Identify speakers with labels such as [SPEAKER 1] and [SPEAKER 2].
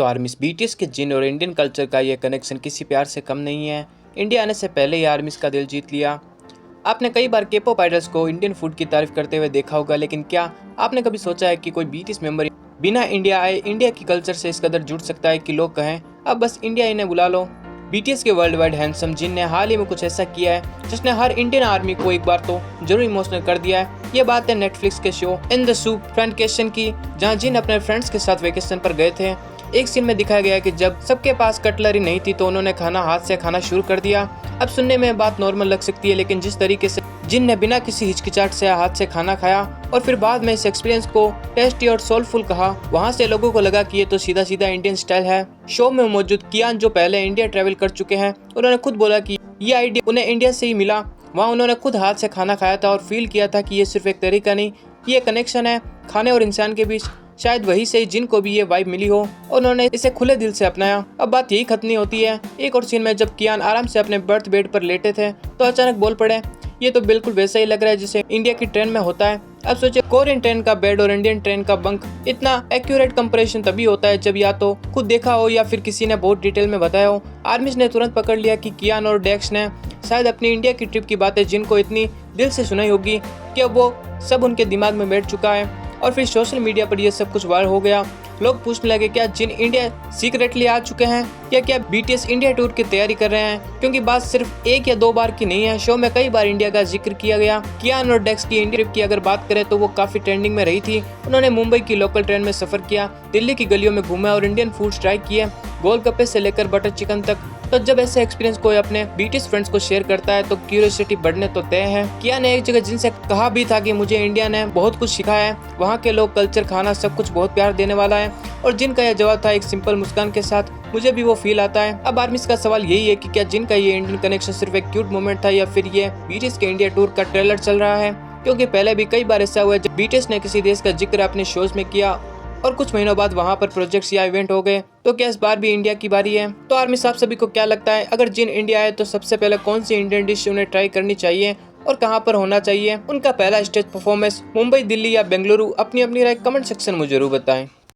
[SPEAKER 1] तो आर्मीज बीटीएस के जिन और इंडियन कल्चर का यह कनेक्शन किसी प्यार से कम नहीं है। इंडिया आने से पहले ही आर्मीज का दिल जीत लिया। आपने कई बार केपॉप आइडल्स को इंडियन फूड की तारीफ करते हुए देखा होगा, लेकिन क्या आपने कभी सोचा है कि कोई बीटीएस मेंबर बिना इंडिया आए इंडिया की कल्चर से इस कदर जुड़ सकता है कि लोग कहें अब बस इंडिया इन्हें बुला लो। बीटीएस के वर्ल्ड वाइड हैंडसम जिन ने हाल ही में कुछ ऐसा किया है जिसने हर इंडियन आर्मी को एक बार तो जरूर इमोशनल कर दिया है। ये बात है नेटफ्लिक्स के शो इन द सूप फ्रेंडकेशन की, जहां जिन अपने फ्रेंड्स के साथ वेकेशन पर गए थे। एक सीन में दिखाया गया कि जब सबके पास कटलरी नहीं थी तो उन्होंने खाना हाथ से खाना शुरू कर दिया। अब सुनने में बात नॉर्मल लग सकती है, लेकिन जिस तरीके से जिन ने बिना किसी हिचकिचाहट से हाथ से खाना खाया और फिर बाद में इस एक्सपीरियंस को टेस्टी और सोलफुल कहा, वहां से लोगों को लगा कि ये तो सीधा सीधा इंडियन स्टाइल है। शो में मौजूद कियान, जो पहले इंडिया ट्रैवल कर चुके हैं, उन्होंने खुद बोला कि ये आइडिया उन्हें इंडिया से ही मिला। वहाँ उन्होंने खुद हाथ से खाना खाया था और फील किया था कि ये सिर्फ एक तरीका नहीं, ये कनेक्शन है खाने और इंसान के बीच। शायद वही से जिनको भी ये वाइब मिली हो, उन्होंने इसे खुले दिल से अपनाया। अब बात यही खत्म नहीं होती है। एक और सीन में जब कियान आराम से अपने बर्थ बेड पर लेटे थे तो अचानक बोल पड़े, ये तो बिल्कुल वैसा ही लग रहा है जैसे इंडिया की ट्रेन में होता है। अब सोचिए, कोरियन ट्रेन का बेड और इंडियन ट्रेन का बंक, इतना एक्यूरेट कंपैरिजन तभी होता है जब या तो खुद देखा हो या फिर किसी ने बहुत डिटेल में बताया हो। आर्मीज ने तुरंत पकड़ लिया कि कियान और डेक्स ने शायद अपनी इंडिया की ट्रिप की बातें जिनको इतनी दिल से सुनाई होगी कि अब वो सब उनके दिमाग में बैठ चुका है। और फिर सोशल मीडिया पर यह सब कुछ वायरल हो गया। लोग पूछने लगे, क्या जिन इंडिया सीक्रेटली आ चुके हैं या क्या बीटीएस इंडिया टूर की तैयारी कर रहे हैं? क्योंकि बात सिर्फ एक या दो बार की नहीं है। शो में कई बार इंडिया का जिक्र किया गया। कियान और डेक्स की इंडिया ट्रिप की अगर बात करें तो वो काफी ट्रेंडिंग में रही थी। उन्होंने मुंबई की लोकल ट्रेन में सफर किया, दिल्ली की गलियों में घूमा और इंडियन फूड ट्राई किए, गोलगप्पे से लेकर बटर चिकन तक। तो जब ऐसे एक्सपीरियंस कोई अपने बीटीएस फ्रेंड्स को शेयर करता है तो क्यूरियोसिटी बढ़ने तो तय है। किया ने एक जगह जिनसे कहा भी था कि मुझे इंडिया ने बहुत कुछ सिखाया है, वहाँ के लोग, कल्चर, खाना सब कुछ बहुत प्यार देने वाला है। और जिनका यह जवाब था एक सिंपल मुस्कान के साथ, मुझे भी वो फील आता है। अब आर्मीज का सवाल यही है कि क्या जिनका ये इंडियन कनेक्शन सिर्फ एक क्यूट मोमेंट था या फिर ये बीटीएस के इंडिया टूर का ट्रेलर चल रहा है? क्योंकि पहले भी कई बार ऐसा हुआ है जब बीटीएस ने किसी देश का जिक्र अपने शोज में किया और कुछ महीनों बाद वहां पर प्रोजेक्ट्स या इवेंट हो गए। तो क्या इस बार भी इंडिया की बारी है? तो आर्मी साहब सभी को क्या लगता है, अगर जिन इंडिया आए तो सबसे पहले कौन सी इंडियन डिश उन्हें ट्राई करनी चाहिए और कहां पर होना चाहिए? उनका पहला स्टेज परफॉर्मेंस मुंबई, दिल्ली या बेंगलुरु? अपनी अपनी राय कमेंट सेक्शन में जरूर बताएं।